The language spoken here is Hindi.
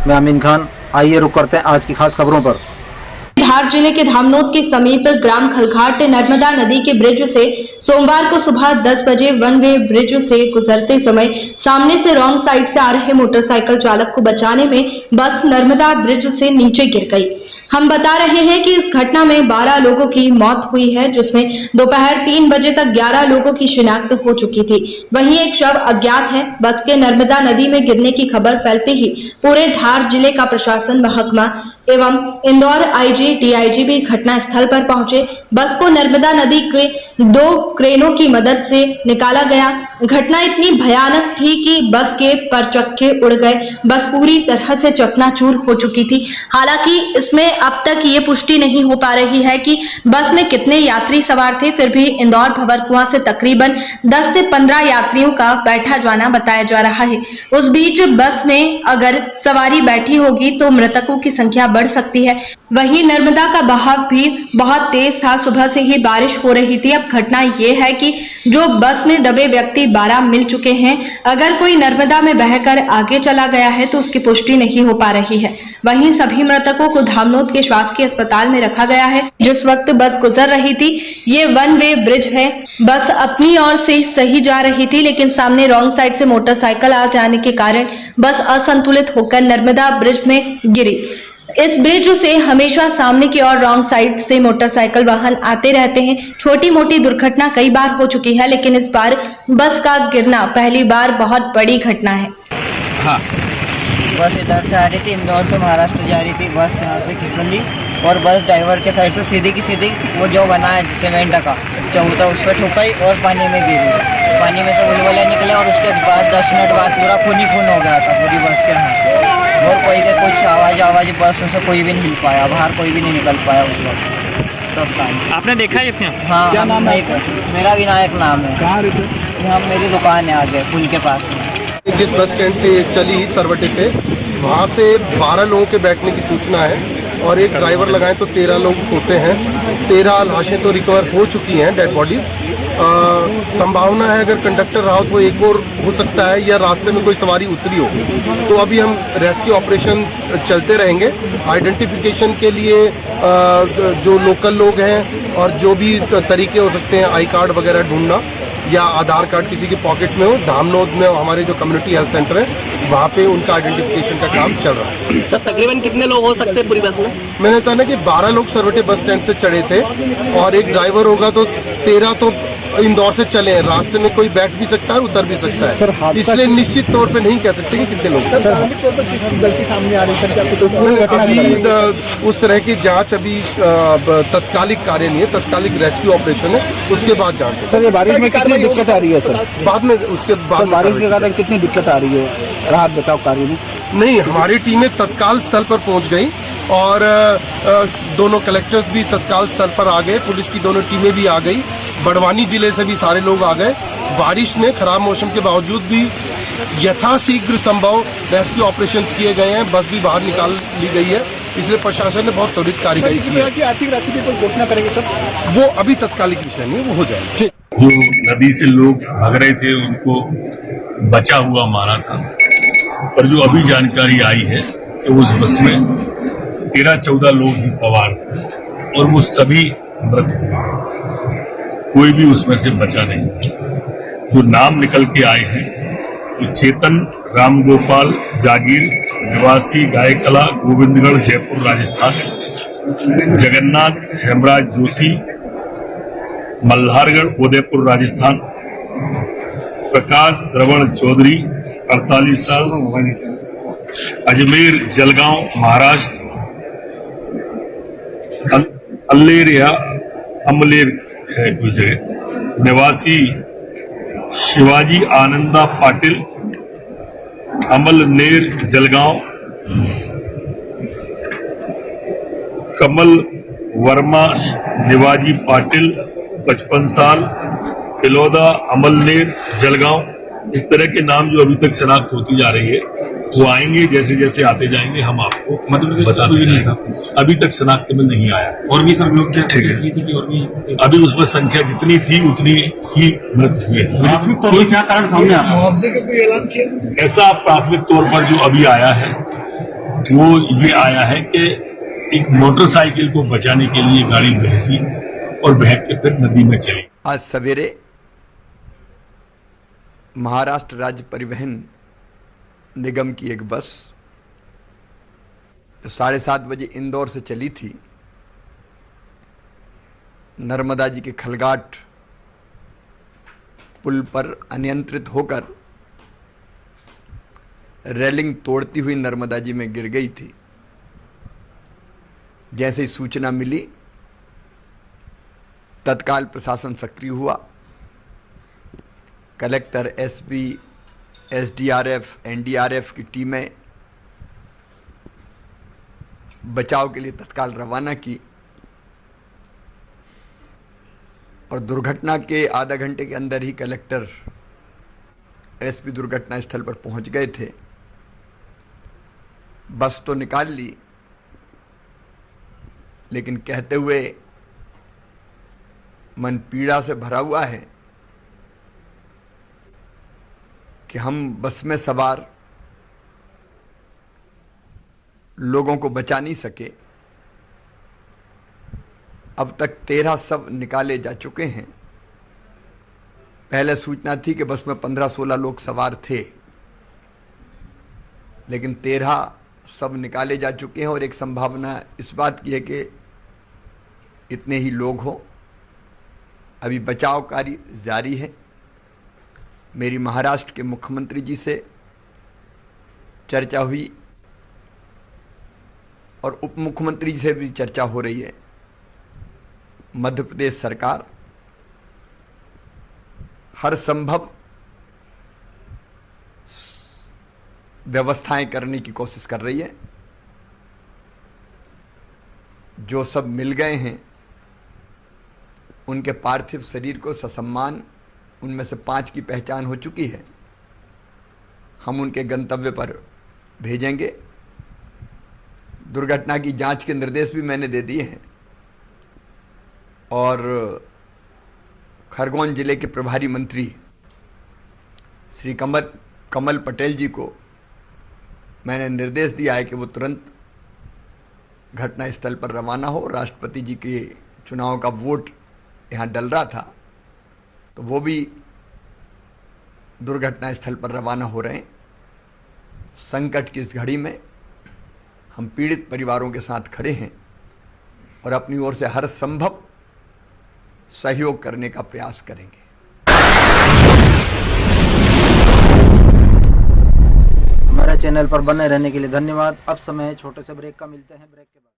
मैं अमीन खान। आइए रुक करते हैं आज की खास खबरों पर। धार जिले के धामनोद के समीप ग्राम खलघाट नर्मदा नदी के ब्रिज से सोमवार को सुबह 10 बजे वन वे ब्रिज से गुजरते समय सामने से रॉन्ग साइड से आ रहे मोटरसाइकिल चालक को बचाने में बस नर्मदा ब्रिज से नीचे गिर गई। हम बता रहे हैं कि इस घटना में 12 लोगों की मौत हुई है, जिसमें दोपहर 3 बजे तक 11 लोगों की शिनाख्त हो चुकी थी। वहीं एक शव अज्ञात है। बस के नर्मदा नदी में गिरने की खबर फैलते ही पूरे धार जिले का प्रशासन, महकमा एवं इंदौर आईजी, डीआईजी भी घटना स्थल पर पहुंचे। बस को नर्मदा नदी के 2 क्रेनों की मदद से निकाला गया। घटना इतनी भयानक थी कि बस के परचक्के उड़ गए। बस पूरी तरह से चकनाचूर हो चुकी थी। हालांकि इसमें अब तक ये पुष्टि नहीं हो पा रही है कि बस में कितने यात्री सवार थे। फिर भी इंदौर भंवरकुआं से तकरीबन 10 से 15 यात्रियों का बैठा जाना बताया जा रहा है। उस बीच बस में अगर सवारी बैठी होगी तो मृतकों की संख्या बढ़ सकती है। वहीं नर्मदा का बहाव भी बहुत तेज था। सुबह से ही बारिश हो रही थी। अब घटना ये है कि जो बस में दबे व्यक्ति 12 मिल चुके हैं। अगर कोई नर्मदा में बहकर आगे चला गया है तो उसकी पुष्टि नहीं हो पा रही है। वहीं सभी मृतकों को धामनोद के शासकीय अस्पताल में रखा गया है। जिस वक्त बस गुजर रही थी, ये वन वे ब्रिज है। बस अपनी ओर से सही जा रही थी, लेकिन सामने रॉन्ग साइड से मोटरसाइकिल आ जाने के कारण बस असंतुलित होकर नर्मदा ब्रिज में गिरी। इस ब्रिज से हमेशा सामने की ओर रॉन्ग साइड से मोटरसाइकिल वाहन आते रहते हैं। छोटी मोटी दुर्घटना कई बार हो चुकी है, लेकिन इस बार बस का गिरना पहली बार बहुत बड़ी घटना है। हाँ, बस इधर से आ रही थी, इंदौर से महाराष्ट्र जा रही थी। बस यहाँ से फिसली और बस ड्राइवर के साइड से सीधी की सीधी वो जो बना है सीमेंट का चौथा उस पर ठुकाई और पानी में गिरी। पानी में से बुलबुले निकले और उसके बाद 10 मिनट बाद पूरा खून ही खून हो गया था पूरी बस के यहाँ। और कोई के कुछ आवाज़ बस में से कोई भी नहीं मिल पाया, बाहर कोई भी नहीं निकल पाया उस वक्त। सब काम आपने देखा है अपने? हाँ, क्या नाम है? मेरा विनायक नाम है। कहाँ रहते? यहाँ मेरी दुकान है आगे पुल के पास में। जिस बस स्टैंड से चली सरवटे से, वहाँ से 12 लोगों के बैठने की सूचना है और एक ड्राइवर लगाएं तो 13 लोग होते हैं। 13 लाशें तो रिकवर हो चुकी हैं, डेड बॉडीज। संभावना है अगर कंडक्टर रहा हो तो एक और हो सकता है, या रास्ते में कोई सवारी उतरी हो। तो अभी हम रेस्क्यू ऑपरेशन चलते रहेंगे। आइडेंटिफिकेशन के लिए जो लोकल लोग हैं और जो भी तरीके हो सकते हैं, आई कार्ड वगैरह ढूंढना या आधार कार्ड किसी के पॉकेट में हो। धामनोद में हमारे जो कम्युनिटी हेल्थ सेंटर है, वहाँ पे उनका आइडेंटिफिकेशन का काम चल रहा है। सर, तकरीबन कितने लोग हो सकते हैं पूरी बस में? मैंने कहा ना कि 12 लोग सरवटे बस स्टैंड से चढ़े थे और एक ड्राइवर होगा, तो 13 तो इंदौर से चले हैं। रास्ते में कोई बैठ भी सकता है, उतर भी सकता है, इसलिए निश्चित तौर पे नहीं कह सकते कि कितने लोग। गलती सामने आ रही है, अभी उस तरह की जांच अभी तत्कालिक कार्य नहीं है, तत्कालिक रेस्क्यू ऑपरेशन है, उसके बाद जांच। सर, ये बारिश में कितनी दिक्कत आ रही है सर? बाद में उसके बाद बारिश के कारण कितनी दिक्कत आ रही है राहत बचाव कार्य में? नहीं, हमारी टीमें तत्काल स्थल पर पहुंच गई और दोनों कलेक्टर्स भी तत्काल स्थल पर आ गए। पुलिस की दोनों टीमें भी आ गई। बड़वानी जिले से भी सारे लोग आ गए। बारिश में खराब मौसम के बावजूद भी यथाशीघ्र संभव रेस्क्यू ऑपरेशंस किए गए हैं। बस भी बाहर निकाल ली गई है, इसलिए प्रशासन ने बहुत त्वरित कार्यवाही की है। आर्थिक राशि की कोई घोषणा करेंगे सर? वो अभी तत्कालिक विषय नहीं है, वो हो जाएगा। जो नदी से लोग भाग रहे थे उनको बचा हुआ माना था, पर जो अभी जानकारी आई है कि उस बस में 13-14 लोग ही सवार थे और वो सभी मृत हुए। कोई भी उसमें से बचा नहीं। जो नाम निकल के आए हैं तो चेतन रामगोपाल जागीर, निवासी गायकला, गोविंदगढ़, जयपुर, राजस्थान। जगन्नाथ हेमराज जोशी, मल्हारगढ़, उदयपुर, राजस्थान। प्रकाश श्रवण चौधरी, 48 साल, अजमेर, जलगांव, महाराष्ट्र। अल्लेर या अमलेर है कोई जगह, निवासी शिवाजी आनंदा पाटिल, अमलनेर, जलगांव। कमल वर्मा निवाजी पाटिल, 55 साल, पिलौदा, अमलनेर, जलगांव। इस तरह के नाम जो अभी तक शनाख्त होती जा रही है, वो आएंगे जैसे जैसे आते जाएंगे हम आपको बता देंगे। अभी तक शनाख्त में नहीं आया। और भी सब लोग अभी उसमें संख्या जितनी थी उतनी ही मृत हुए। तो क्या कारण सामने आता है? मुआवजे का कोई ऐलान किया? ऐसा प्राथमिक तौर पर जो अभी आया है वो ये आया है कि एक मोटरसाइकिल को बचाने के लिए गाड़ी बहकी और बह के फिर नदी में चली। आज सवेरे महाराष्ट्र राज्य परिवहन निगम की एक बस जो 7:30 बजे इंदौर से चली थी, नर्मदा जी के खलघाट पुल पर अनियंत्रित होकर रेलिंग तोड़ती हुई नर्मदा जी में गिर गई थी। जैसे ही सूचना मिली, तत्काल प्रशासन सक्रिय हुआ। कलेक्टर, एसपी, एसडीआरएफ, एनडीआरएफ की टीमें बचाव के लिए तत्काल रवाना की और दुर्घटना के आधा घंटे के अंदर ही कलेक्टर, एसपी दुर्घटना स्थल पर पहुंच गए थे। बस तो निकाल ली, लेकिन कहते हुए मन पीड़ा से भरा हुआ है कि हम बस में सवार लोगों को बचा नहीं सके। अब तक 13 शव निकाले जा चुके हैं। पहले सूचना थी कि बस में 15-16 लोग सवार थे, लेकिन 13 शव निकाले जा चुके हैं और एक संभावना इस बात की है कि इतने ही लोग हों। अभी बचाव कार्य जारी है। मेरी महाराष्ट्र के मुख्यमंत्री जी से चर्चा हुई और उप मुख्यमंत्री जी से भी चर्चा हो रही है। मध्य प्रदेश सरकार हर संभव व्यवस्थाएं करने की कोशिश कर रही है। जो सब मिल गए हैं उनके पार्थिव शरीर को ससम्मान, उनमें से 5 की पहचान हो चुकी है, हम उनके गंतव्य पर भेजेंगे। दुर्घटना की जांच के निर्देश भी मैंने दे दिए हैं और खरगोन जिले के प्रभारी मंत्री श्री कमल पटेल जी को मैंने निर्देश दिया है कि वो तुरंत घटना स्थल पर रवाना हो। राष्ट्रपति जी के चुनाव का वोट यहाँ डल रहा था, तो वो भी दुर्घटना स्थल पर रवाना हो रहे हैं। संकट की इस घड़ी में हम पीड़ित परिवारों के साथ खड़े हैं और अपनी ओर से हर संभव सहयोग करने का प्रयास करेंगे। हमारे चैनल पर बने रहने के लिए धन्यवाद। अब समय है छोटे से ब्रेक का, मिलते हैं ब्रेक के बाद।